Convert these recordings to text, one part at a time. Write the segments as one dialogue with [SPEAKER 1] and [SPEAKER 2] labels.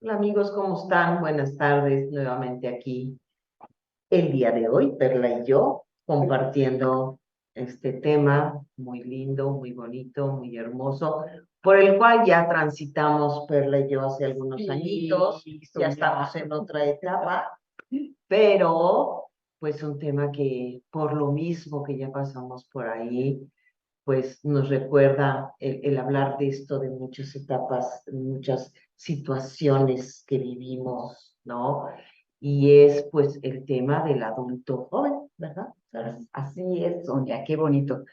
[SPEAKER 1] Hola amigos, ¿cómo están? Buenas tardes, nuevamente aquí el día de hoy, Perla y yo, compartiendo este tema muy lindo, muy bonito, muy hermoso, por el cual ya transitamos Perla y yo hace algunos añitos, ya estamos en otra etapa, pero pues un tema que por lo mismo que ya pasamos por ahí, pues nos recuerda el hablar de esto, de muchas etapas, muchas situaciones que vivimos, ¿no? Y es pues el tema del adulto joven, ¿verdad?
[SPEAKER 2] Así es, Sonia, qué bonito.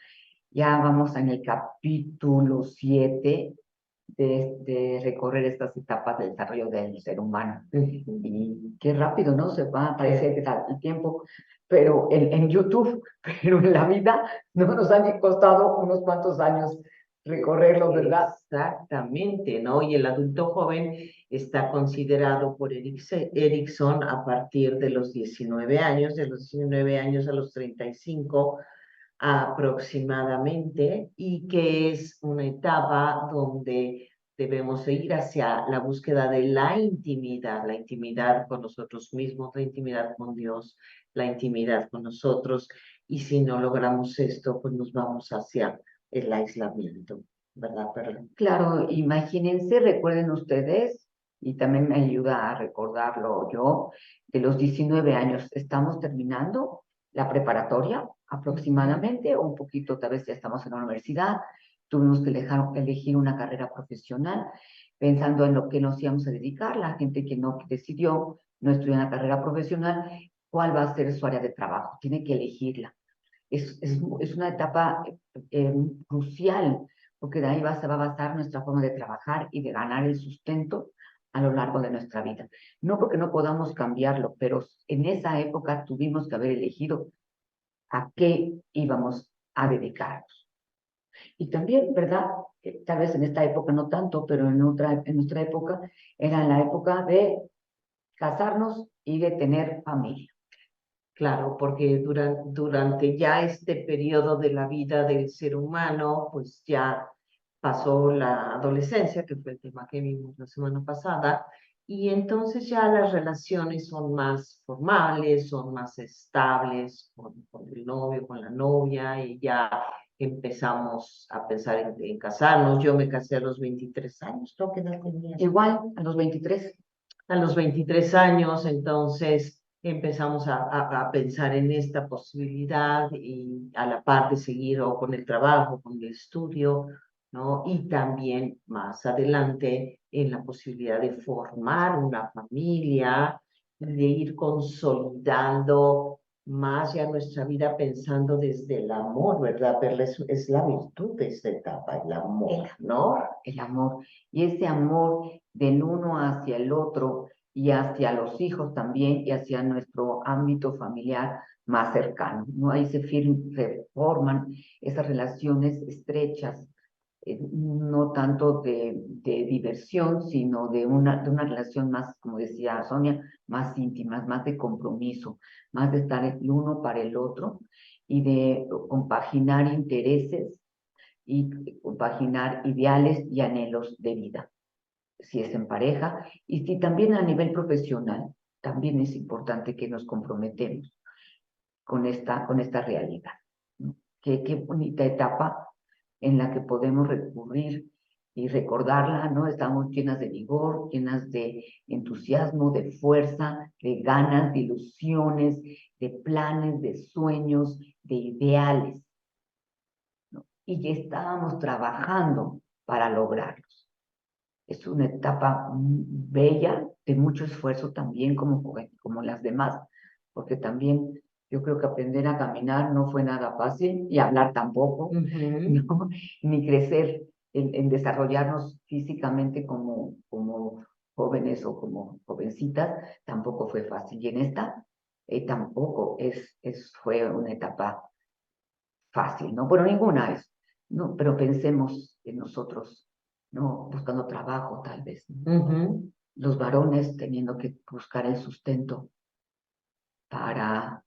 [SPEAKER 2] Ya vamos en el capítulo 7 de recorrer estas etapas del desarrollo del ser humano. Y qué rápido, ¿no? Se va a parecer que tal el tiempo, pero en YouTube, pero en la vida no nos han costado unos cuantos años recorrerlo, ¿verdad?
[SPEAKER 1] Exactamente, ¿no? Y el adulto joven está considerado por Erickson a partir de los 19 años, de los 19 años a los 35 aproximadamente, y que es una etapa donde debemos ir hacia la búsqueda de la intimidad con nosotros mismos, la intimidad con Dios, la intimidad con nosotros, y si no logramos esto, pues nos vamos hacia el aislamiento, ¿verdad, Perla?
[SPEAKER 2] Claro, imagínense, recuerden ustedes, y también me ayuda a recordarlo yo, de los 19 años, estamos terminando la preparatoria aproximadamente, o un poquito, tal vez ya estamos en la universidad, tuvimos que elegir una carrera profesional, pensando en lo que nos íbamos a dedicar, la gente que no decidió no estudiar una carrera profesional, ¿cuál va a ser su área de trabajo? Tiene que elegirla. Es una etapa crucial, porque de ahí se va a basar nuestra forma de trabajar y de ganar el sustento a lo largo de nuestra vida. No porque no podamos cambiarlo, pero en esa época tuvimos que haber elegido a qué íbamos a dedicarnos. Y también, ¿verdad? Tal vez en esta época no tanto, pero en nuestra época era la época de casarnos y de tener familia.
[SPEAKER 1] Claro, porque durante ya este periodo de la vida del ser humano, pues ya pasó la adolescencia, que fue el tema que vimos la semana pasada, y entonces ya las relaciones son más formales, son más estables con el novio, con la novia, y ya empezamos a pensar en casarnos. Yo me casé a los 23 años, ¿tú qué edad tenías?
[SPEAKER 2] Igual, a los 23.
[SPEAKER 1] A los 23 años, entonces empezamos a pensar en esta posibilidad y a la par de seguir o con el trabajo, con el estudio, ¿no? Y también más adelante en la posibilidad de formar una familia y de ir consolidando más ya nuestra vida pensando desde el amor, ¿verdad? Pero es la virtud de esta etapa, el amor, ¿no?
[SPEAKER 2] El amor. Y ese amor del uno hacia el otro y hacia los hijos también y hacia nuestro ámbito familiar más cercano, ¿no? Ahí se forman esas relaciones estrechas, no tanto de diversión, sino de una relación más, como decía Sonia, más íntima, más de compromiso, más de estar el uno para el otro y de compaginar intereses y compaginar ideales y anhelos de vida, si es en pareja y si también a nivel profesional, también es importante que nos comprometemos con esta realidad, ¿no? Qué bonita etapa en la que podemos recurrir y recordarla, ¿no? Estamos llenas de vigor, llenas de entusiasmo, de fuerza, de ganas, de ilusiones, de planes, de sueños, de ideales, ¿no? Y ya estábamos trabajando para lograrlos. Es una etapa bella, de mucho esfuerzo también como las demás, porque también yo creo que aprender a caminar no fue nada fácil y hablar tampoco, ¿no? Ni crecer en desarrollarnos físicamente como jóvenes o como jovencitas tampoco fue fácil. Y en esta tampoco fue una etapa fácil, ¿no? Bueno, ninguna es, ¿no? Pero pensemos en nosotros, ¿no? Buscando trabajo, tal vez, ¿no?
[SPEAKER 1] Ujú.
[SPEAKER 2] Los varones teniendo que buscar el sustento para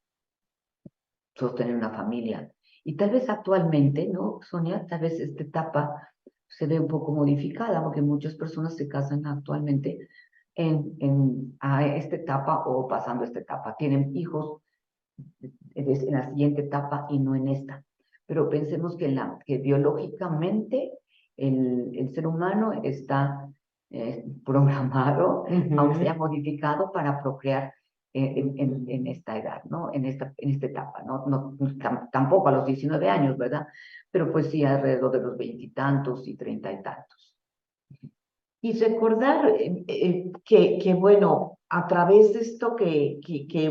[SPEAKER 2] sostener una familia. Y tal vez actualmente, ¿no, Sonia? Tal vez esta etapa se ve un poco modificada, porque muchas personas se casan actualmente a esta etapa o pasando esta etapa. Tienen hijos en la siguiente etapa y no en esta. Pero pensemos que biológicamente el ser humano está programado, aunque sea modificado, para procrear en esta edad, ¿no? En esta etapa, ¿no? Tampoco a los 19 años, ¿verdad? Pero pues sí alrededor de los 20 y tantos y 30 y tantos.
[SPEAKER 1] Y recordar que, bueno, a través de esto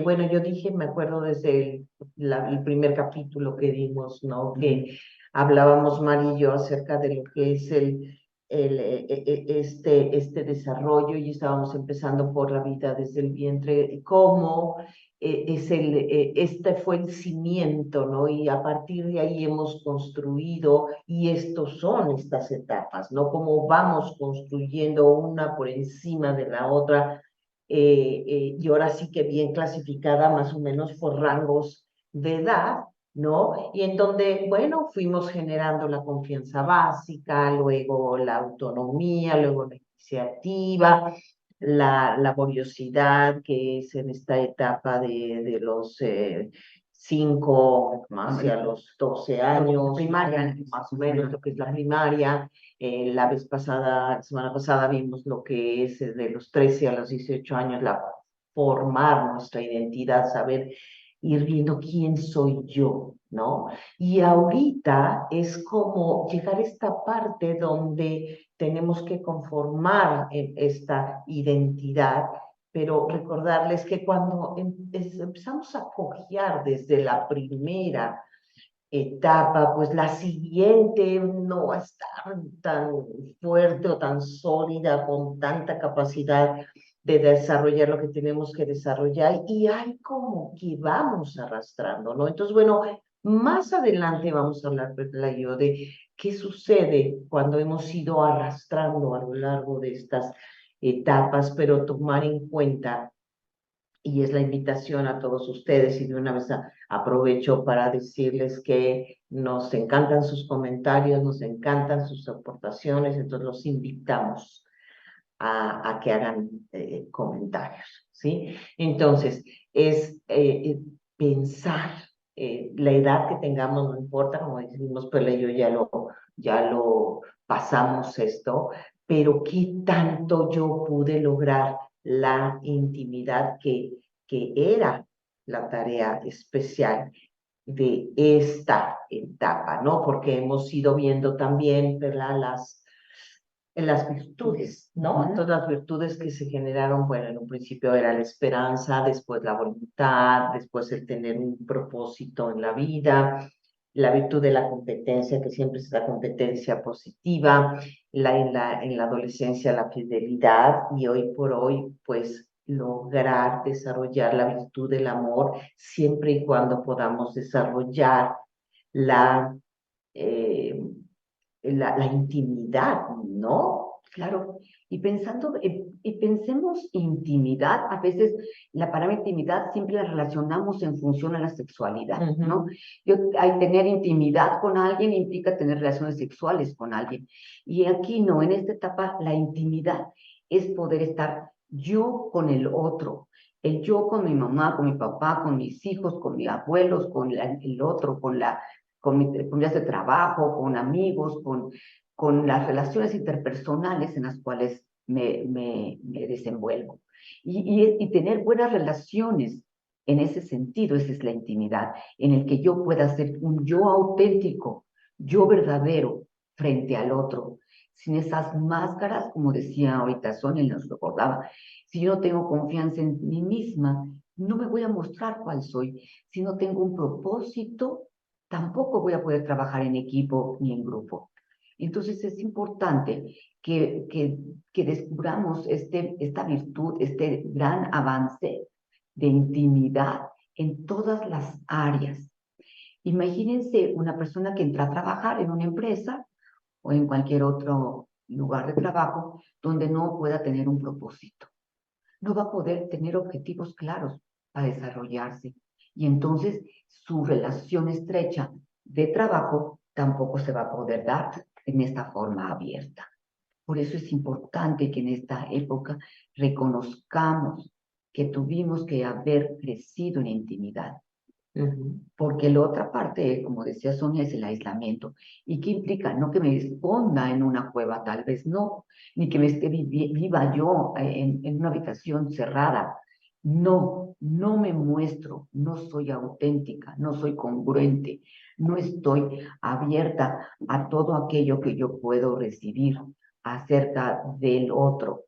[SPEAKER 1] bueno, yo dije, me acuerdo desde el primer capítulo que dimos, ¿no? Que hablábamos, Mari y yo, acerca de lo que es este desarrollo, y estábamos empezando por la vida desde el vientre, cómo este fue el cimiento, ¿no? Y a partir de ahí hemos construido, y estos son estas etapas, ¿no? Cómo vamos construyendo una por encima de la otra, y ahora sí que bien clasificada más o menos por rangos de edad, ¿no? Y en donde, bueno, fuimos generando la confianza básica, luego la autonomía, luego la iniciativa, la laboriosidad, que es en esta etapa de los 5 hacia los 12 años,
[SPEAKER 2] primaria,
[SPEAKER 1] más o menos lo que es la primaria. La semana pasada vimos lo que es de los 13 a los 18 años, formar nuestra identidad, saber ir viendo quién soy yo, ¿no? Y ahorita es como llegar a esta parte donde tenemos que conformar esta identidad, pero recordarles que cuando empezamos a cojear desde la primera etapa, pues la siguiente no va a estar tan fuerte o tan sólida, con tanta capacidad de desarrollar lo que tenemos que desarrollar, y hay como que vamos arrastrando, ¿no? Entonces, bueno, más adelante vamos a hablar, Perla y yo, de qué sucede cuando hemos ido arrastrando a lo largo de estas etapas, pero tomar en cuenta, y es la invitación a todos ustedes, y de una vez aprovecho para decirles que nos encantan sus comentarios, nos encantan sus aportaciones, entonces los invitamos a que hagan comentarios, ¿sí? Entonces, es pensar, la edad que tengamos, no importa, como decimos, pero yo ya lo pasamos esto, pero qué tanto yo pude lograr la intimidad que era la tarea especial de esta etapa, ¿no? Porque hemos ido viendo también, ¿verdad? Las virtudes, ¿no? Entonces las virtudes que se generaron, bueno, en un principio era la esperanza, después la voluntad, después el tener un propósito en la vida, la virtud de la competencia, que siempre es la competencia positiva, en la adolescencia la fidelidad, y hoy por hoy, pues lograr desarrollar la virtud del amor, siempre y cuando podamos desarrollar la... eh, la intimidad, ¿no?
[SPEAKER 2] Claro, y pensemos intimidad, a veces la palabra intimidad siempre la relacionamos en función a la sexualidad, ¿no? Al tener intimidad con alguien implica tener relaciones sexuales con alguien, y aquí no, en esta etapa la intimidad es poder estar yo con el otro, el yo con mi mamá, con mi papá, con mis hijos, con mis abuelos, con el otro, con mi de trabajo, con amigos, con las relaciones interpersonales en las cuales me desenvuelvo. Y tener buenas relaciones en ese sentido, esa es la intimidad, en el que yo pueda ser un yo auténtico, yo verdadero frente al otro, sin esas máscaras, como decía ahorita Sonia y nos recordaba. Si yo no tengo confianza en mí misma, no me voy a mostrar cuál soy. Si no tengo un propósito, tampoco voy a poder trabajar en equipo ni en grupo. Entonces es importante que descubramos esta virtud, este gran avance de intimidad en todas las áreas. Imagínense una persona que entra a trabajar en una empresa o en cualquier otro lugar de trabajo donde no pueda tener un propósito. No va a poder tener objetivos claros para desarrollarse. Y entonces su relación estrecha de trabajo tampoco se va a poder dar en esta forma abierta. Por eso es importante que en esta época reconozcamos que tuvimos que haber crecido en intimidad. Porque la otra parte, como decía Sonia, es el aislamiento. ¿Y qué implica? No que me esconda en una cueva, tal vez no, ni que me esté viva yo en una habitación cerrada. No, no me muestro, no soy auténtica, no soy congruente, no estoy abierta a todo aquello que yo puedo recibir acerca del otro,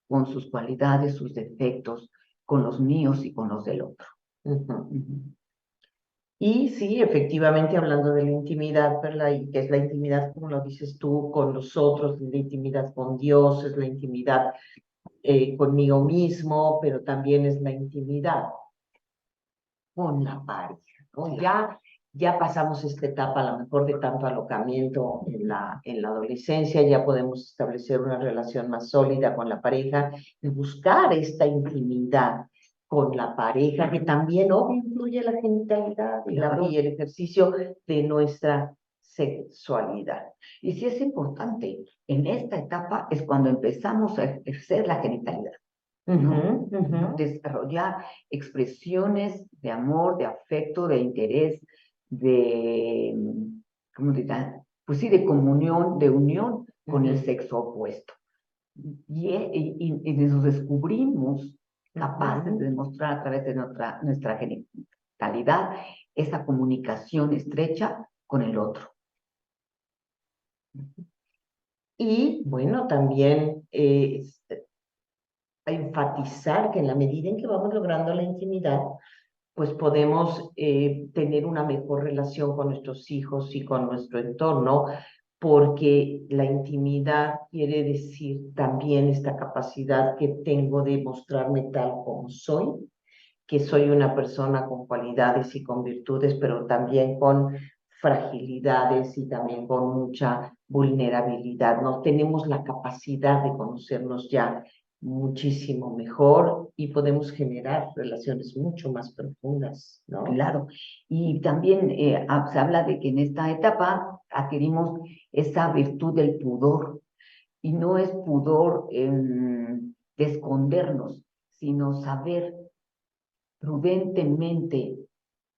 [SPEAKER 2] con sus cualidades, sus defectos, con los míos y con los del otro.
[SPEAKER 1] Y sí, efectivamente, hablando de la intimidad, ¿verdad? Y que es la intimidad, como lo dices tú, con los otros, la intimidad con Dios, es la intimidad conmigo mismo, pero también es la intimidad con la pareja, ¿no? Ya pasamos esta etapa, a lo mejor de tanto alocamiento en la adolescencia, ya podemos establecer una relación más sólida con la pareja y buscar esta intimidad con la pareja, que también obvio incluye la genitalidad y el ejercicio de nuestra sexualidad.
[SPEAKER 2] Y sí es importante, en esta etapa es cuando empezamos a ejercer la genitalidad. ¿No? Desarrollar expresiones de amor, de afecto, de interés, de, ¿cómo dirán? Pues sí, de comunión, de unión con el sexo opuesto. Y nos descubrimos capaces de demostrar a través de nuestra genitalidad esa comunicación estrecha con el otro.
[SPEAKER 1] Y bueno, también enfatizar que en la medida en que vamos logrando la intimidad, pues podemos tener una mejor relación con nuestros hijos y con nuestro entorno, porque la intimidad quiere decir también esta capacidad que tengo de mostrarme tal como soy, que soy una persona con cualidades y con virtudes, pero también con fragilidades y también con mucha vulnerabilidad. No tenemos la capacidad de conocernos ya muchísimo mejor y podemos generar relaciones mucho más profundas, ¿no?
[SPEAKER 2] Claro, y también se habla de que en esta etapa adquirimos esa virtud del pudor, y no es pudor de escondernos, sino saber prudentemente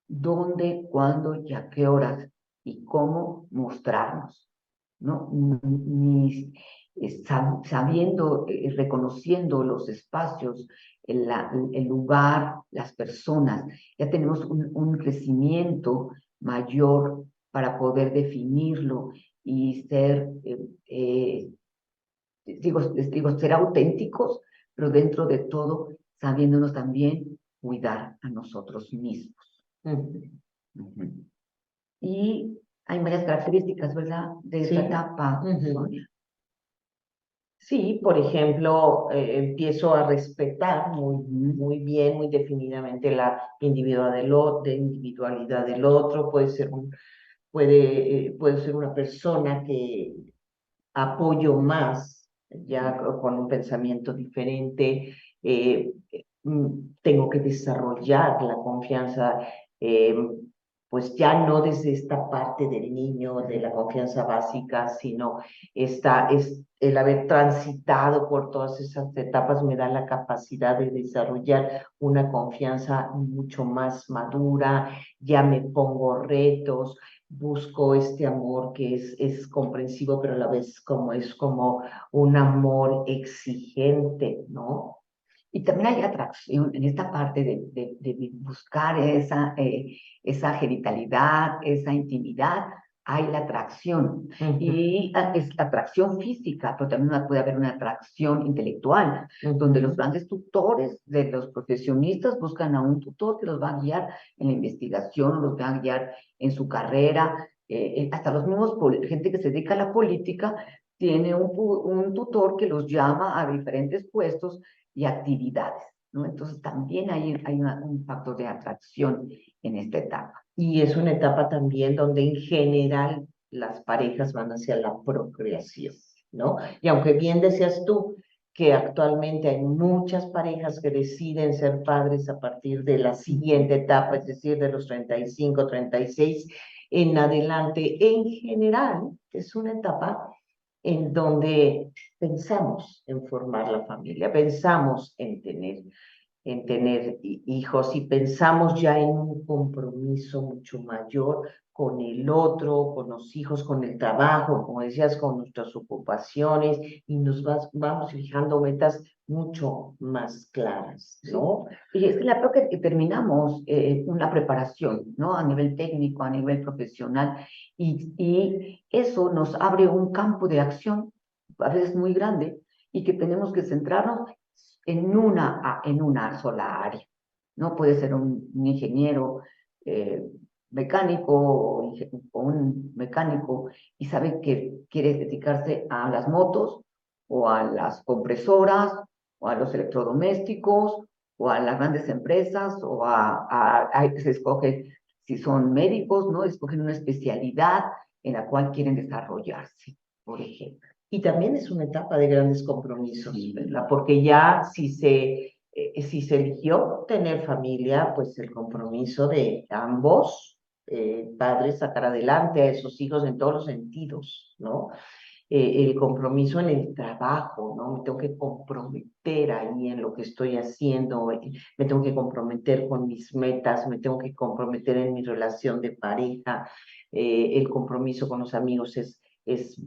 [SPEAKER 2] dónde, cuándo y a qué horas y cómo mostrarnos, ¿no? Sabiendo, reconociendo los espacios, el lugar, las personas, ya tenemos un crecimiento mayor para poder definirlo y ser, ser auténticos, pero dentro de todo, sabiéndonos también cuidar a nosotros mismos. Y hay varias características, ¿verdad?, de esta etapa, Sonia.
[SPEAKER 1] Sí, por ejemplo, empiezo a respetar muy bien, muy definidamente la individualidad del otro. Puede ser una persona que apoyo más, ya con un pensamiento diferente. Tengo que desarrollar la confianza, pues ya no desde esta parte del niño, de la confianza básica, sino es el haber transitado por todas esas etapas me da la capacidad de desarrollar una confianza mucho más madura, ya me pongo retos, busco este amor que es comprensivo, pero a la vez es como un amor exigente, ¿no?
[SPEAKER 2] Y también hay atracción en esta parte de buscar esa genitalidad, esa intimidad, hay la atracción. Y es la atracción física, pero también puede haber una atracción intelectual, donde los grandes tutores de los profesionistas buscan a un tutor que los va a guiar en la investigación, los va a guiar en su carrera. Hasta los mismos, gente que se dedica a la política, tiene un tutor que los llama a diferentes puestos y actividades, ¿no? Entonces también hay un factor de atracción en esta etapa.
[SPEAKER 1] Y es una etapa también donde en general las parejas van hacia la procreación, ¿no? Y aunque bien decías tú que actualmente hay muchas parejas que deciden ser padres a partir de la siguiente etapa, es decir, de los 35, 36 en adelante, en general es una etapa en donde pensamos en formar la familia, pensamos en tener hijos y pensamos ya en un compromiso mucho mayor con el otro, con los hijos, con el trabajo, como decías, con nuestras ocupaciones y vamos fijando metas mucho más claras, ¿no?
[SPEAKER 2] Y es que la propia que terminamos una preparación, ¿no? A nivel técnico, a nivel profesional, y eso nos abre un campo de acción a veces muy grande y que tenemos que centrarnos en una sola área, ¿no? Puede ser un ingeniero mecánico o un mecánico y sabe que quiere dedicarse a las motos o a las compresoras o a los electrodomésticos o a las grandes empresas o se escoge, si son médicos, ¿no? Escogen una especialidad en la cual quieren desarrollarse, por ejemplo.
[SPEAKER 1] Y también es una etapa de grandes compromisos,
[SPEAKER 2] Sí.
[SPEAKER 1] ¿verdad? Porque ya si se eligió tener familia, pues el compromiso de ambos padres sacar adelante a esos hijos en todos los sentidos, ¿no? El compromiso en el trabajo, ¿no? Me tengo que comprometer ahí en lo que estoy haciendo, me tengo que comprometer con mis metas, me tengo que comprometer en mi relación de pareja, el compromiso con los amigos es, es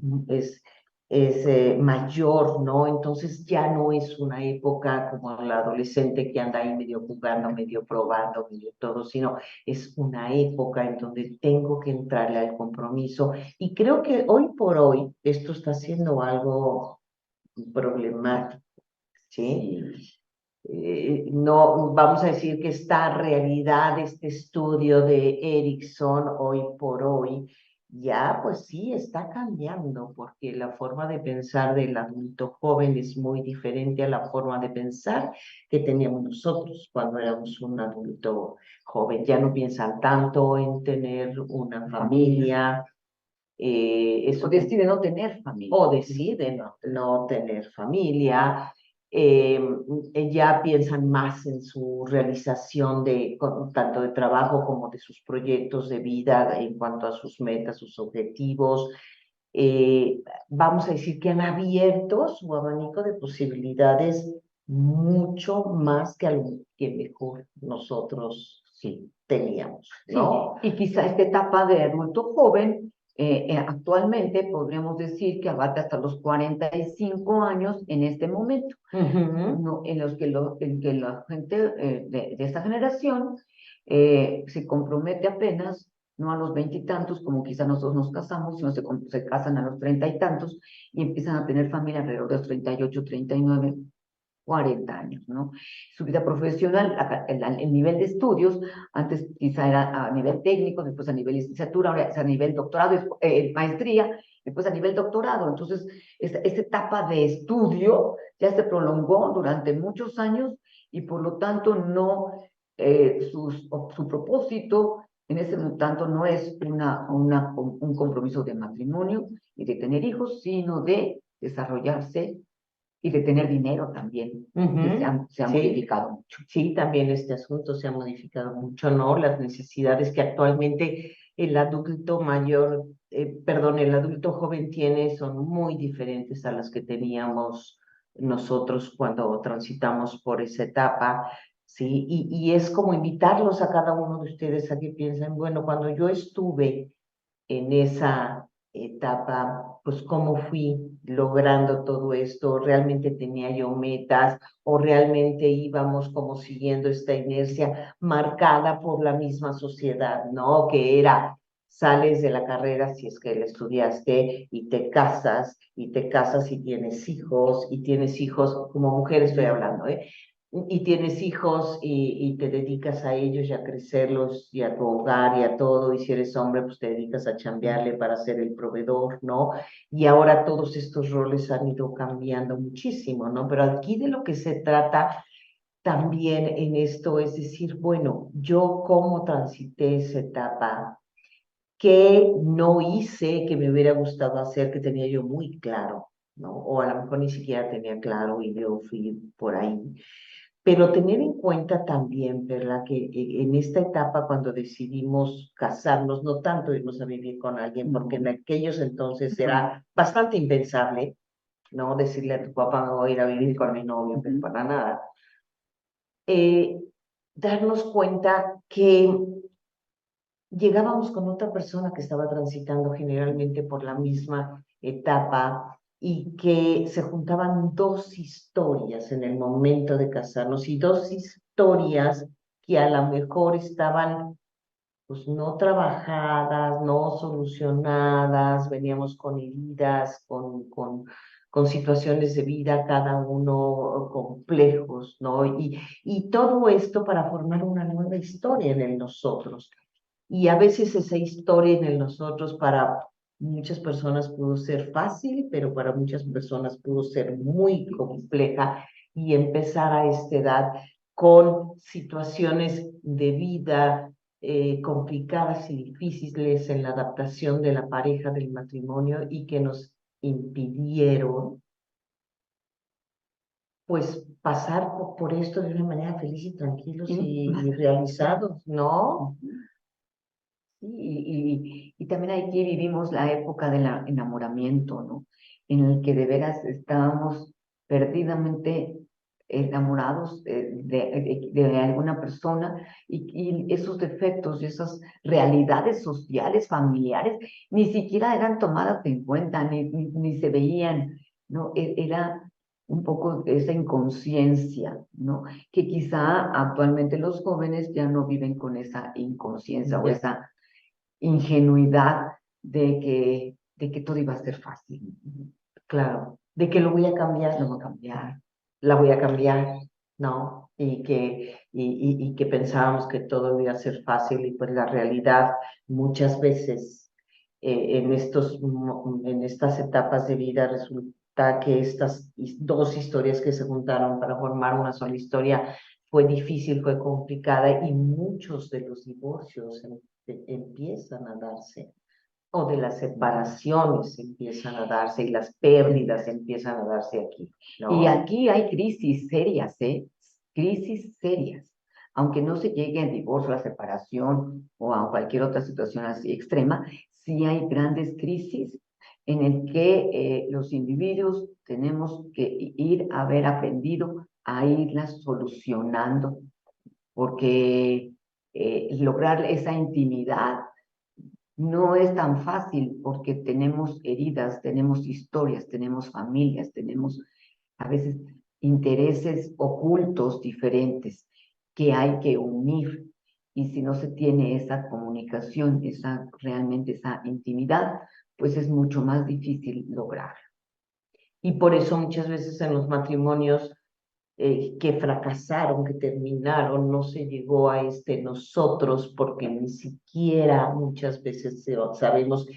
[SPEAKER 1] mayor, ¿no? Entonces ya no es una época como la adolescente que anda ahí medio jugando, medio probando, medio todo, sino es una época en donde tengo que entrarle al compromiso y creo que hoy por hoy esto está siendo algo problemático, ¿sí? No, vamos a decir que esta realidad, este estudio de Erickson hoy por hoy, ya pues sí está cambiando, porque la forma de pensar del adulto joven es muy diferente a la forma de pensar que teníamos nosotros cuando éramos un adulto joven. Ya no piensan tanto en tener una familia.
[SPEAKER 2] O decide no tener familia.
[SPEAKER 1] O decide no tener familia, eh, ya piensan más en su realización tanto de trabajo como de sus proyectos de vida en cuanto a sus metas, sus objetivos. Vamos a decir que han abierto su abanico de posibilidades mucho más que algo que mejor nosotros sí teníamos, ¿no?
[SPEAKER 2] Sí, y quizá esta etapa de adulto joven, actualmente podríamos decir que abarca hasta los 45 años en este momento, ¿no? En que la gente de esta generación se compromete apenas, no a los 20 y tantos, como quizá nosotros nos casamos, sino se casan a los 30 y tantos y empiezan a tener familia alrededor de los 38, 39, 40 años, ¿no? Su vida profesional, el nivel de estudios, antes quizá era a nivel técnico, después a nivel licenciatura, ahora es a nivel doctorado, maestría, después a nivel doctorado. Entonces, esta etapa de estudio ya se prolongó durante muchos años y por lo tanto no, su propósito en ese tanto no es un compromiso de matrimonio y de tener hijos, sino de desarrollarse y de tener dinero también, que se ha
[SPEAKER 1] Sí,
[SPEAKER 2] modificado mucho.
[SPEAKER 1] sí, también este asunto se ha modificado mucho, ¿no? Las necesidades que actualmente el adulto mayor, perdón, el adulto joven tiene son muy diferentes a las que teníamos nosotros cuando transitamos por esa etapa, ¿sí? Y es como invitarlos a cada uno de ustedes a que piensen, bueno, cuando yo estuve en esa etapa, pues cómo fui logrando todo esto, realmente tenía yo metas o realmente íbamos como siguiendo esta inercia marcada por la misma sociedad, ¿no? Que era, sales de la carrera si es que la estudiaste y te casas y tienes hijos, como mujer estoy hablando, ¿eh? Y tienes hijos y te dedicas a ellos y a crecerlos y a tu hogar y a todo, y si eres hombre, pues te dedicas a chambearle para ser el proveedor, ¿no? Y ahora todos estos roles han ido cambiando muchísimo, ¿no? Pero aquí de lo que se trata también en esto es decir, bueno, yo cómo transité esa etapa, qué no hice que me hubiera gustado hacer, que tenía yo muy claro, ¿no? O a lo mejor ni siquiera tenía claro y yo fui por ahí, Pero tener en cuenta también, ¿verdad? Que en esta etapa cuando decidimos casarnos, no tanto irnos a vivir con alguien, porque en aquellos entonces era bastante impensable, ¿no? Decirle a tu papá, me voy a ir a vivir con mi novio, pero para nada. Darnos cuenta que llegábamos con otra persona que estaba transitando generalmente por la misma etapa y que se juntaban dos historias en el momento de casarnos y dos historias que a lo mejor estaban pues no trabajadas, no solucionadas, veníamos con heridas, con situaciones de vida, cada uno complejos, ¿no? Y todo esto para formar una nueva historia en el nosotros. Y a veces esa historia en el nosotros para muchas personas pudo ser fácil, pero para muchas personas pudo ser muy compleja y empezar a esta edad con situaciones de vida complicadas y difíciles en la adaptación de la pareja, del matrimonio y que nos impidieron pues pasar por esto de una manera feliz y tranquilos y realizados, ¿no?
[SPEAKER 2] Y también aquí vivimos la época del enamoramiento, ¿no? En el que de veras estábamos perdidamente enamorados de alguna persona y esos defectos y esas realidades sociales, familiares, ni siquiera eran tomadas en cuenta, ni se veían, ¿no? Era un poco esa inconsciencia, ¿no? Que quizá actualmente los jóvenes ya no viven con esa inconsciencia o esa ingenuidad de que todo iba a ser fácil.
[SPEAKER 1] Claro, de que lo voy a cambiar,
[SPEAKER 2] Lo voy a cambiar.
[SPEAKER 1] la voy a cambiar, ¿no? Y que pensábamos que todo iba a ser fácil y pues la realidad muchas veces en estas etapas de vida resulta que estas dos historias que se juntaron para formar una sola historia fue difícil, fue complicada y muchos de los divorcios empiezan a darse o de las separaciones empiezan a darse y las pérdidas empiezan a darse aquí, ¿no?
[SPEAKER 2] Y aquí hay crisis serias, ¿eh? Crisis serias. Aunque no se llegue al divorcio, a la separación o a cualquier otra situación así extrema, sí hay grandes crisis en el que los individuos tenemos que ir a haber aprendido a irlas solucionando, porque lograr esa intimidad no es tan fácil porque tenemos heridas, tenemos historias, tenemos familias, tenemos a veces intereses ocultos diferentes que hay que unir. Y si no se tiene esa comunicación, realmente esa intimidad, pues es mucho más difícil lograr.
[SPEAKER 1] Y por eso muchas veces en los matrimonios que fracasaron, que terminaron, no se llegó a este nosotros porque ni siquiera muchas veces sabemos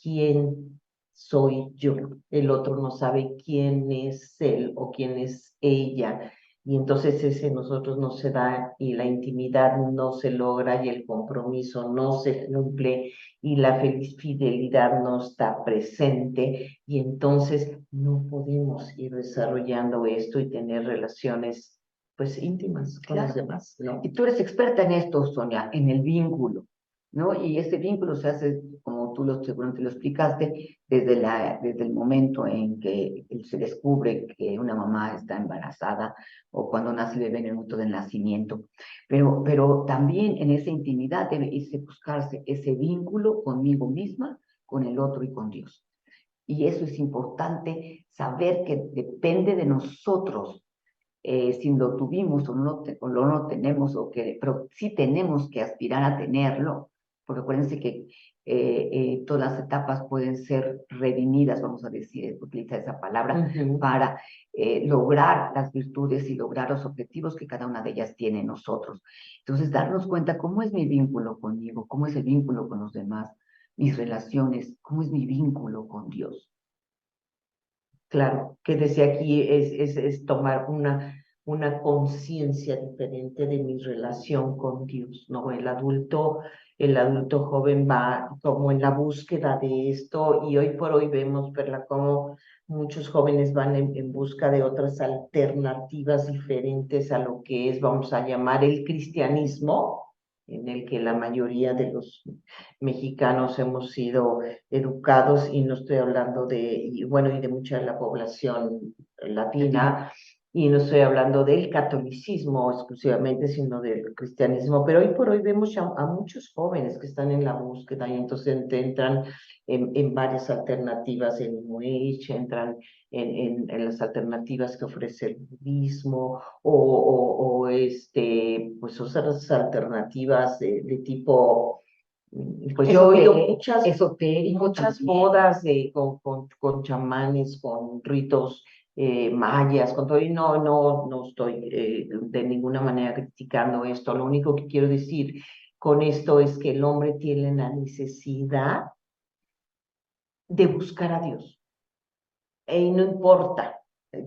[SPEAKER 1] quién soy yo. El otro no sabe quién es él o quién es ella. Y entonces ese nosotros no se da y la intimidad no se logra y el compromiso no se cumple y la feliz fidelidad no está presente y entonces no podemos ir desarrollando esto y tener relaciones pues íntimas con los demás, ¿no?
[SPEAKER 2] Y tú eres experta en esto, Sonia, en el vínculo, ¿no? Y ese vínculo se hace, como tú seguramente lo explicaste, desde el momento en que se descubre que una mamá está embarazada o cuando nace el bebé en el momento del nacimiento. Pero también en esa intimidad debe irse buscarse ese vínculo conmigo misma, con el otro y con Dios. Y eso es importante saber que depende de nosotros si lo tuvimos o no lo tenemos, pero sí tenemos que aspirar a tenerlo, porque acuérdense que todas las etapas pueden ser redimidas, vamos a decir, utiliza esa palabra, para lograr las virtudes y lograr los objetivos que cada una de ellas tiene en nosotros. Entonces, darnos cuenta cómo es mi vínculo conmigo, cómo es el vínculo con los demás, mis relaciones, cómo es mi vínculo con Dios.
[SPEAKER 1] Claro, que desde aquí es tomar una conciencia diferente de mi relación con Dios, ¿no? El adulto joven va como en la búsqueda de esto y hoy por hoy vemos, Perla, cómo muchos jóvenes van en busca de otras alternativas diferentes a lo que es, vamos a llamar, el cristianismo, en el que la mayoría de los mexicanos hemos sido educados, y no estoy hablando y bueno, y de mucha de la población latina, y no estoy hablando del catolicismo exclusivamente, sino del cristianismo, pero hoy por hoy vemos a muchos jóvenes que están en la búsqueda y entonces entran en varias alternativas en New Age, entran en las alternativas que ofrece el budismo pues otras alternativas de tipo, pues yo he oído muchas bodas con chamanes, con ritos mayas, con todo, y no estoy de ninguna manera criticando esto. Lo único que quiero decir con esto es que el hombre tiene la necesidad de buscar a Dios. Y no importa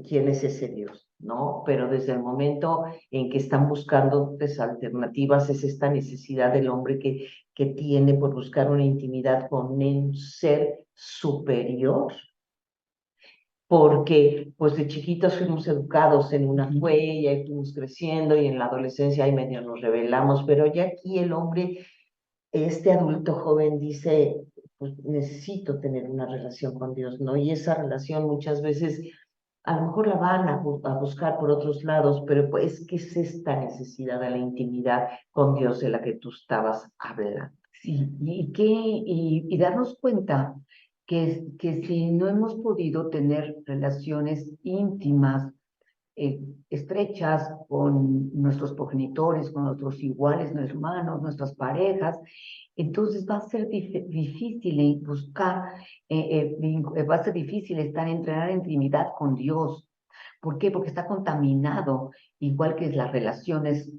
[SPEAKER 1] quién es ese Dios, ¿no? Pero desde el momento en que están buscando alternativas, es esta necesidad del hombre que tiene por buscar una intimidad con un ser superior, porque pues de chiquitos fuimos educados en una huella y fuimos creciendo y en la adolescencia ahí medio nos rebelamos, pero ya aquí el hombre, este adulto joven dice, pues necesito tener una relación con Dios, ¿no? Y esa relación muchas veces a lo mejor la van a buscar por otros lados, pero pues que es esta necesidad de la intimidad con Dios de la que tú estabas hablando.
[SPEAKER 2] Sí, y darnos cuenta que si no hemos podido tener relaciones íntimas, estrechas con nuestros progenitores, con nuestros iguales, nuestros hermanos, nuestras parejas, entonces va a ser difícil buscar, va a ser difícil entrar en intimidad con Dios. ¿Por qué? Porque está contaminado, igual que las relaciones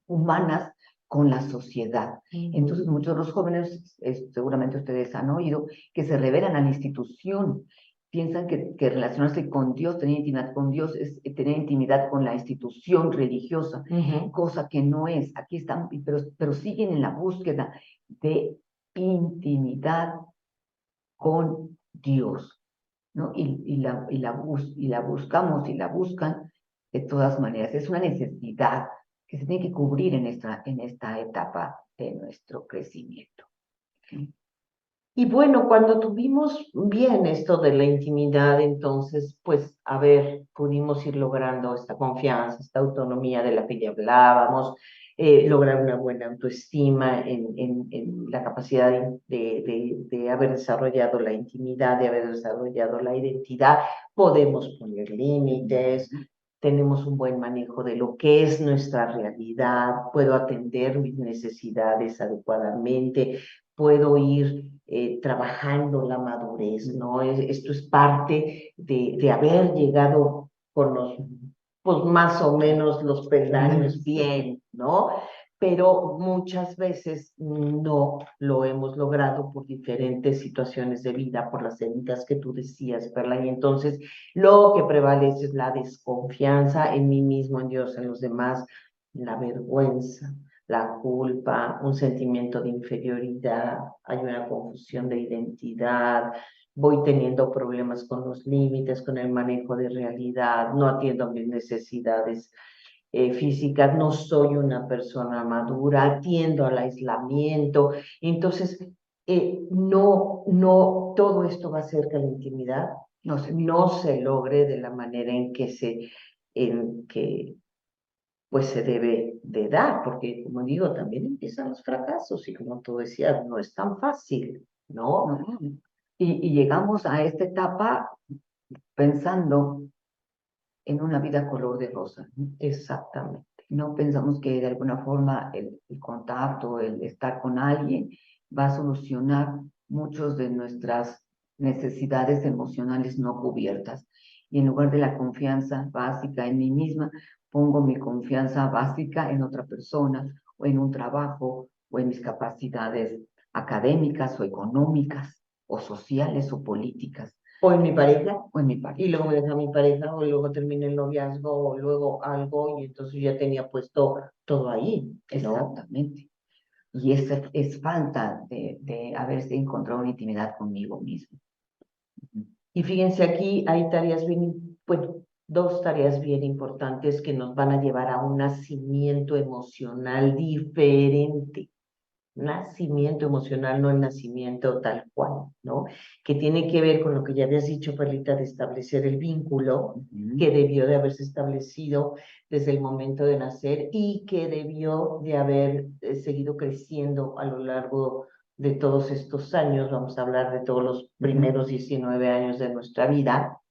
[SPEAKER 2] humanas con la sociedad. Entonces, muchos de los jóvenes, seguramente ustedes han oído, que se revelan a la institución, piensan que relacionarse con Dios, tener intimidad con Dios, es tener intimidad con la institución religiosa, cosa que no es. Aquí están, pero siguen en la búsqueda de intimidad con Dios, ¿no? Y la buscamos y la buscan de todas maneras. Es una necesidad que se tiene que cubrir en esta etapa de nuestro crecimiento.
[SPEAKER 1] Y bueno, cuando tuvimos bien esto de la intimidad, entonces, pues, a ver, pudimos ir logrando esta confianza, esta autonomía de la que ya hablábamos, lograr una buena autoestima en la capacidad de haber desarrollado la intimidad, de haber desarrollado la identidad. Podemos poner límites, tenemos un buen manejo de lo que es nuestra realidad, puedo atender mis necesidades adecuadamente, puedo ir trabajando la madurez, ¿no? Esto es parte de haber llegado con los, pues más o menos los peldaños bien, ¿no? Pero muchas veces no lo hemos logrado por diferentes situaciones de vida, por las heridas que tú decías, Perla, y entonces lo que prevalece es la desconfianza en mí mismo, en Dios, en los demás, la vergüenza, la culpa, un sentimiento de inferioridad, hay una confusión de identidad, voy teniendo problemas con los límites, con el manejo de realidad, no atiendo mis necesidades físicas, no soy una persona madura, tiendo al aislamiento. Entonces, no, todo esto va a hacer que la intimidad no se logre de la manera en que pues se debe de dar, porque como digo, también empiezan los fracasos y como tú decías, no es tan fácil, ¿no?
[SPEAKER 2] Y llegamos a esta etapa pensando en una vida color de rosa, ¿no?
[SPEAKER 1] Exactamente.
[SPEAKER 2] No pensamos que de alguna forma el contacto, el estar con alguien, va a solucionar muchas de nuestras necesidades emocionales no cubiertas. Y en lugar de la confianza básica en mí misma, pongo mi confianza básica en otra persona, o en un trabajo, o en mis capacidades académicas o económicas, o sociales o políticas.
[SPEAKER 1] O en mi pareja,
[SPEAKER 2] o en mi
[SPEAKER 1] y
[SPEAKER 2] pareja.
[SPEAKER 1] luego me deja mi pareja, o luego termina el noviazgo, o luego algo, y entonces ya tenía puesto todo ahí, ¿no?
[SPEAKER 2] Exactamente. Y es falta de haberse encontrado una intimidad conmigo mismo.
[SPEAKER 1] Y fíjense, aquí hay tareas bien, bueno, dos tareas bien importantes que nos van a llevar a un nacimiento emocional diferente. Nacimiento emocional, no el nacimiento tal cual, ¿no? Que tiene que ver con lo que ya habías dicho, Perlita, de establecer el vínculo que debió de haberse establecido desde el momento de nacer y que debió de haber seguido creciendo a lo largo de todos estos años. Vamos a hablar de todos los primeros 19 años de nuestra vida,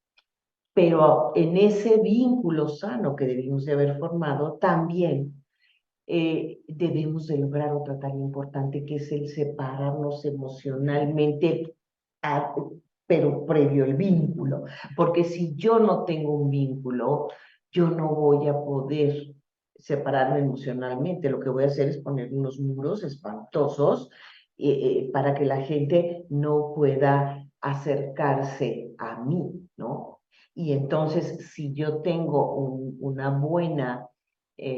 [SPEAKER 1] pero en ese vínculo sano que debimos de haber formado, también debemos de lograr otra tarea importante, que es el separarnos emocionalmente, a- pero previo el vínculo. Porque si yo no tengo un vínculo, yo no voy a poder separarme emocionalmente. Lo que voy a hacer es poner unos muros espantosos para que la gente no pueda acercarse a mí, ¿no? Y entonces, si yo tengo una buena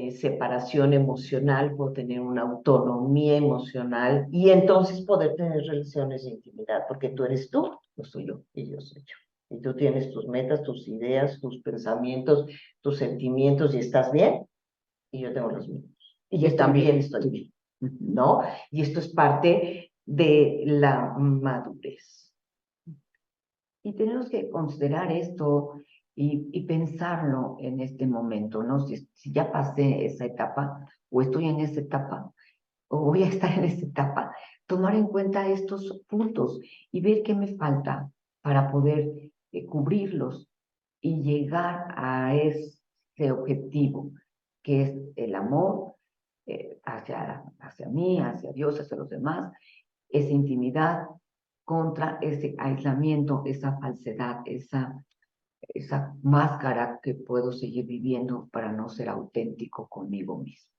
[SPEAKER 1] separación emocional, puedo tener una autonomía emocional y entonces poder tener relaciones de intimidad, porque tú eres tú, yo soy yo y yo soy yo. Y tú tienes tus metas, tus ideas, tus pensamientos, tus sentimientos y estás bien, y yo tengo los míos. Y yo también estoy bien, ¿no? Y esto es parte de la madurez.
[SPEAKER 2] Y tenemos que considerar esto y pensarlo en este momento, ¿no? Si ya pasé esa etapa o estoy en esa etapa o voy a estar en esa etapa, tomar en cuenta estos puntos y ver qué me falta para poder cubrirlos y llegar a ese objetivo, que es el amor hacia mí, hacia Dios, hacia los demás, esa intimidad contra ese aislamiento, esa falsedad, esa máscara que puedo seguir viviendo para no ser auténtico conmigo mismo.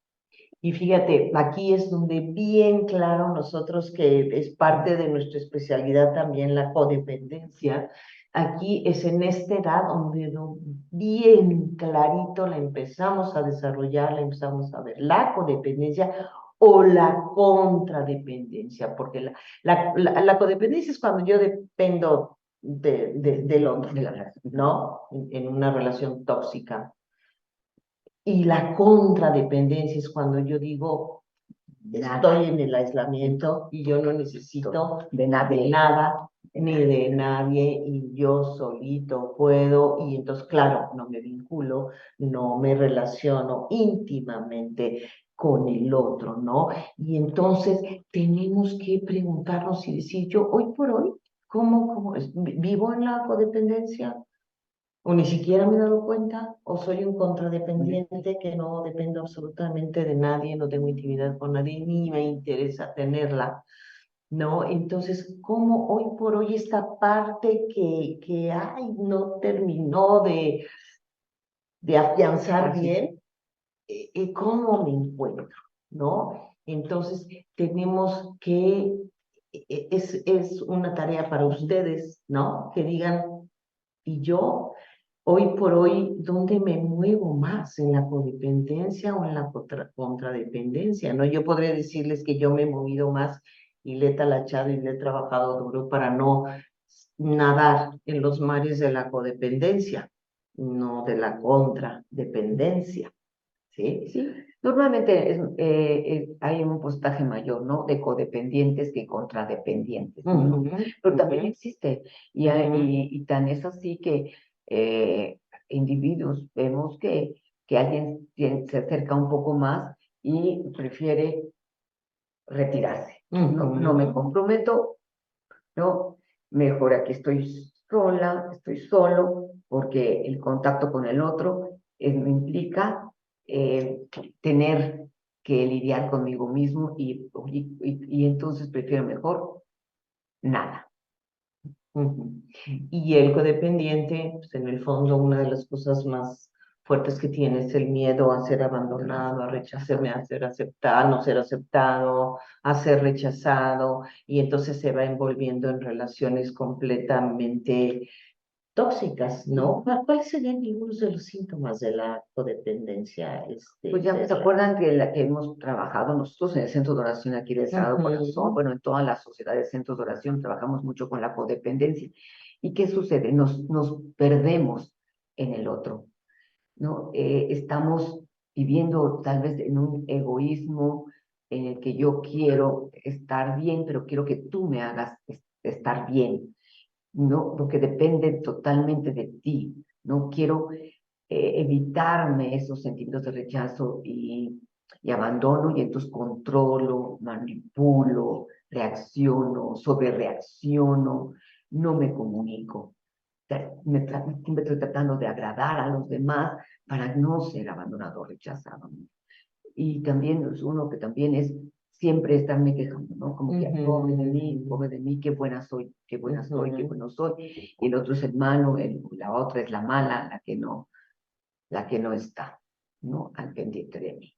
[SPEAKER 1] Y fíjate, aquí es donde bien claro nosotros, que es parte de nuestra especialidad también la codependencia, aquí es en esta edad donde bien clarito la empezamos a desarrollar, la empezamos a ver, la codependencia o la contradependencia, porque la codependencia es cuando yo dependo del otro, ¿no? En una relación tóxica. Y la contradependencia es cuando yo digo, estoy en el aislamiento y yo no necesito de nada ni de nadie y yo solito puedo, y entonces, claro, no me vinculo, no me relaciono íntimamente con el otro, ¿no? Y entonces tenemos que preguntarnos y decir, yo hoy por hoy, ¿cómo vivo en la codependencia? O ni siquiera me he dado cuenta, o soy un contradependiente que no dependo absolutamente de nadie, no tengo intimidad con nadie, ni me interesa tenerla, ¿no? Entonces, ¿cómo hoy por hoy esta parte que ay, no terminó de afianzar bien, cómo me encuentro, ¿no? Entonces, tenemos que, es una tarea para ustedes, ¿no? Que digan, y yo, hoy por hoy, ¿dónde me muevo más? ¿En la codependencia o en la contradependencia? ¿No? Yo podría decirles que yo me he movido más y le he talachado y le he trabajado duro para no nadar en los mares de la codependencia, no de la contradependencia. ¿Sí?
[SPEAKER 2] Sí, normalmente hay un porcentaje mayor, ¿no? De codependientes que contradependientes, ¿no? Pero también existe. Y tan es así que individuos vemos que alguien se acerca un poco más y prefiere retirarse. No me comprometo, ¿no? Mejor aquí estoy sola, estoy solo, porque el contacto con el otro me implica tener que lidiar conmigo mismo y entonces prefiero mejor nada.
[SPEAKER 1] Y el codependiente, pues en el fondo, una de las cosas más fuertes que tiene es el miedo a ser abandonado, a rechazarme, a ser aceptado, no ser aceptado, a ser rechazado, y entonces se va envolviendo en relaciones completamente tóxicas, ¿no? ¿Cuáles serían algunos de los síntomas de la codependencia?
[SPEAKER 2] Pues ya se
[SPEAKER 1] Perla?
[SPEAKER 2] acuerdan que la que hemos trabajado nosotros en el centro de oración aquí del Sagrado Corazón,
[SPEAKER 1] Ujú,
[SPEAKER 2] bueno, en todas las sociedades, centros de oración, trabajamos mucho con la codependencia. ¿Y qué sucede? Nos perdemos en el otro, ¿no? Estamos viviendo tal vez en un egoísmo en el que yo quiero estar bien, pero quiero que tú me hagas estar bien, ¿no? Porque depende totalmente de ti, ¿no? Quiero evitarme esos sentimientos de rechazo y abandono, y entonces controlo, manipulo, reacciono, sobrereacciono, no me comunico. O sea, siempre estoy tratando de agradar a los demás para no ser abandonado o rechazado, ¿no? Y también es uno que también es siempre estarme quejando, ¿no? Como que
[SPEAKER 1] ujú,
[SPEAKER 2] pobre de mí, qué buena soy, qué buena soy, qué
[SPEAKER 1] ujú.
[SPEAKER 2] bueno soy. Y el otro es el malo, la otra es la mala, la que no está, ¿no? Al pendiente de mí.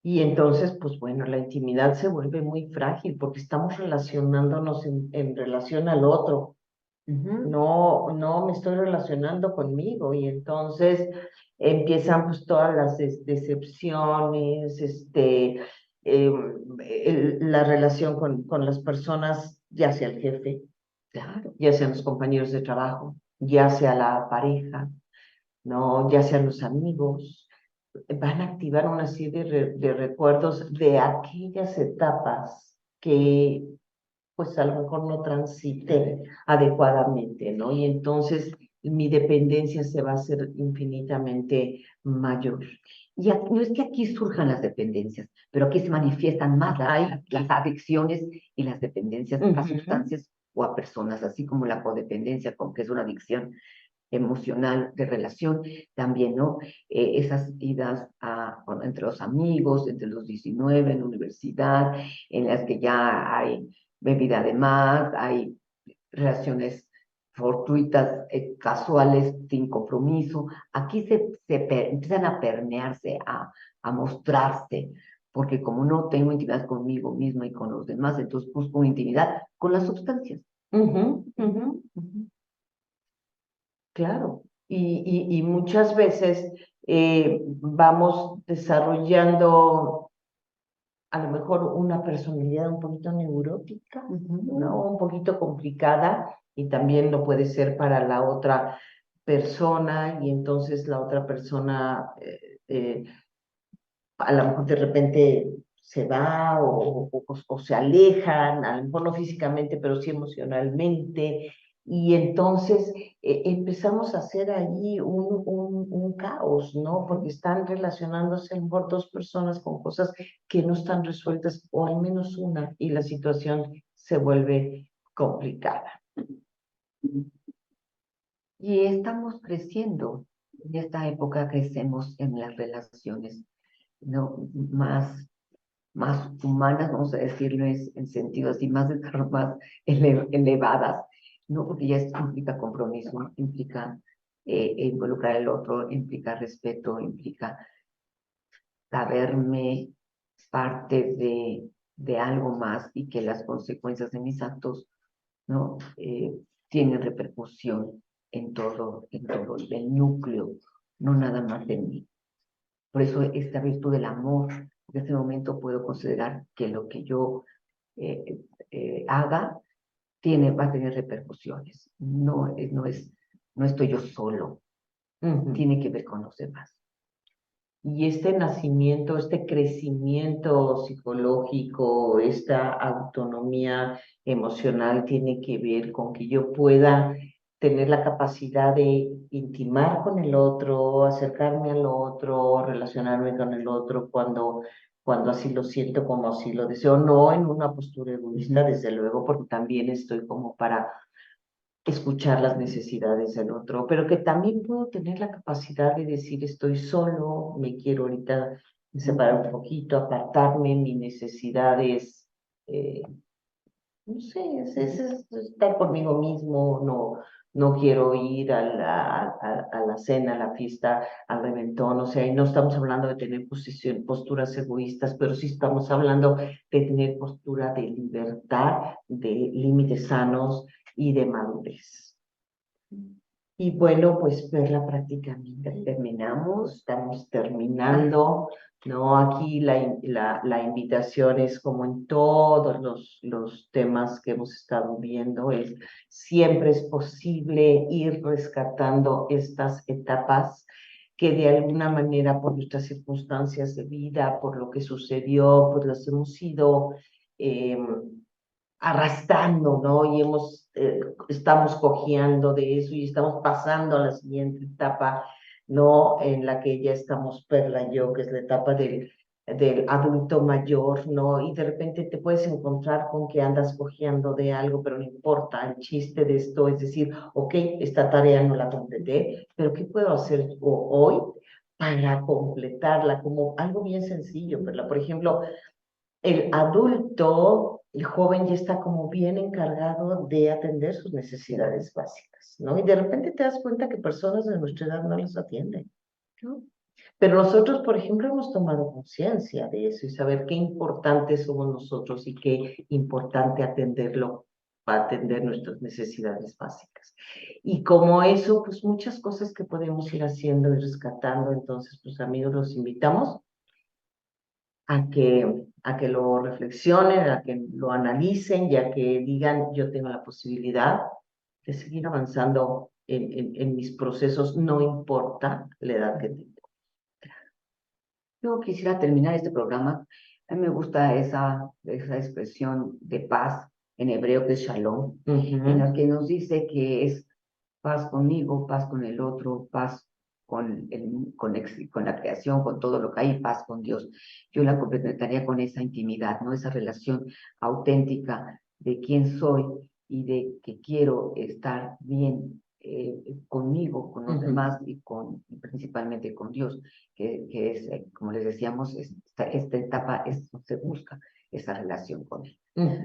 [SPEAKER 1] Y entonces, pues bueno, la intimidad se vuelve muy frágil porque estamos relacionándonos en relación al otro.
[SPEAKER 2] Ujú.
[SPEAKER 1] No me estoy relacionando conmigo y entonces empiezan pues todas las decepciones, la relación con las personas, ya sea el jefe,
[SPEAKER 2] Claro,
[SPEAKER 1] ya sean los compañeros de trabajo, ya sea la pareja, ¿no? Ya sean los amigos, van a activar una serie de recuerdos de aquellas etapas que pues a lo mejor no transité adecuadamente, ¿no? Y entonces mi dependencia se va a hacer infinitamente mayor.
[SPEAKER 2] y no es que aquí surjan las dependencias, pero aquí se manifiestan más
[SPEAKER 1] Ay,
[SPEAKER 2] las adicciones y las dependencias a
[SPEAKER 1] ujú,
[SPEAKER 2] sustancias o a personas, así como la codependencia, como que es una adicción emocional de relación, también, ¿no? Esas idas bueno, entre los amigos, entre los 19 en la universidad, en las que ya hay bebida de más, hay relaciones fortuitas, casuales, sin compromiso. Aquí empiezan a permearse, a mostrarse, porque como no tengo intimidad conmigo misma y con los demás, entonces busco intimidad con las sustancias.
[SPEAKER 1] ujú, ujú,
[SPEAKER 2] Ujú.
[SPEAKER 1] claro. Y muchas veces vamos desarrollando a lo mejor una personalidad un poquito neurótica, ¿no?
[SPEAKER 2] Ujú.
[SPEAKER 1] Un poquito complicada y también lo puede ser para la otra persona y entonces la otra persona a lo mejor de repente se va o se alejan, a lo mejor no físicamente, pero sí emocionalmente. Y entonces empezamos a hacer allí un caos, ¿no? Porque están relacionándose a lo mejor dos personas con cosas que no están resueltas, o al menos una, y la situación se vuelve complicada.
[SPEAKER 2] Y estamos creciendo. En esta época crecemos en las relaciones, ¿no? Más humanas, vamos a decirles en sentido así, más elevadas, ¿no? Porque ya esto implica compromiso, implica involucrar al otro, implica respeto, implica saberme parte de algo más y que las consecuencias de mis actos, ¿no? Tienen repercusión en todo el núcleo, no nada más de mí. Por eso esta virtud del amor, en este momento puedo considerar que lo que yo eh, haga va a tener repercusiones. No estoy yo solo,
[SPEAKER 1] Ujú.
[SPEAKER 2] tiene que ver con los demás.
[SPEAKER 1] Y este nacimiento, este crecimiento psicológico, esta autonomía emocional tiene que ver con que yo pueda tener la capacidad de intimar con el otro, acercarme al otro, relacionarme con el otro cuando así lo siento, como así lo deseo, no en una postura egoísta,
[SPEAKER 2] Ujú.
[SPEAKER 1] desde luego, porque también estoy como para escuchar las necesidades del otro, pero que también puedo tener la capacidad de decir estoy solo, me quiero ahorita separar un poquito, apartarme, mi necesidad es, no sé, es estar conmigo mismo, no quiero ir a la cena, a la fiesta, al reventón, o sea, y no estamos hablando de tener posturas egoístas, pero sí estamos hablando de tener postura de libertad, de límites sanos y de madurez. Y bueno, pues verla prácticamente.
[SPEAKER 2] Terminamos.
[SPEAKER 1] Estamos terminando, ¿no? Aquí la invitación es como en todos los temas que hemos estado viendo, es siempre es posible ir rescatando estas etapas que de alguna manera por nuestras circunstancias de vida, por lo que sucedió, pues las hemos ido arrastrando, ¿no? Y estamos cojeando de eso y estamos pasando a la siguiente etapa, ¿no? En la que ya estamos Perla y yo, que es la etapa del adulto mayor, ¿no? Y de repente te puedes encontrar con que andas cojeando de algo, pero no importa, el chiste de esto es decir, ok, esta tarea no la completé, pero ¿qué puedo hacer hoy para completarla? Como algo bien sencillo, Perla. Por ejemplo, el adulto, el joven ya está como bien encargado de atender sus necesidades básicas, ¿no? Y de repente te das cuenta que personas de nuestra edad no las atienden, ¿no? Pero nosotros, por ejemplo, hemos tomado conciencia de eso y saber qué importantes somos nosotros y qué importante atenderlo para atender nuestras necesidades básicas. Y como eso, pues muchas cosas que podemos ir haciendo y rescatando. Entonces, pues amigos, los invitamos a que lo reflexionen, a que lo analicen, ya que digan, yo tengo la posibilidad de seguir avanzando en mis procesos, no importa la edad que tenga.
[SPEAKER 2] Yo quisiera terminar este programa. A mí me gusta esa expresión de paz en hebreo que es shalom, en la que nos dice que es paz conmigo, paz con el otro, paz con la creación, con todo lo que hay, paz con Dios. Yo la completaría con esa intimidad, ¿no? Esa relación auténtica de quién soy y de que quiero estar bien conmigo, con los demás y principalmente con Dios, que es, como les decíamos, esta etapa se busca esa relación con Él.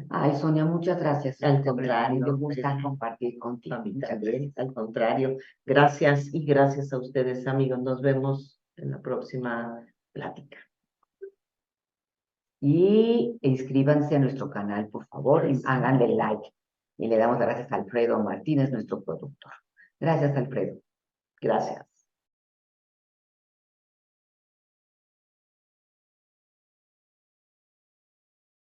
[SPEAKER 2] Ay, Sonia, muchas gracias.
[SPEAKER 1] Al contrario,
[SPEAKER 2] me gusta compartir contigo.
[SPEAKER 1] A mí también, al contrario. Gracias y gracias a ustedes, amigos. Nos vemos en la próxima plática.
[SPEAKER 2] Y inscríbanse a nuestro canal, por favor, y háganle like. Y le damos las gracias a Alfredo Martínez, nuestro productor. Gracias, Alfredo.
[SPEAKER 1] Gracias.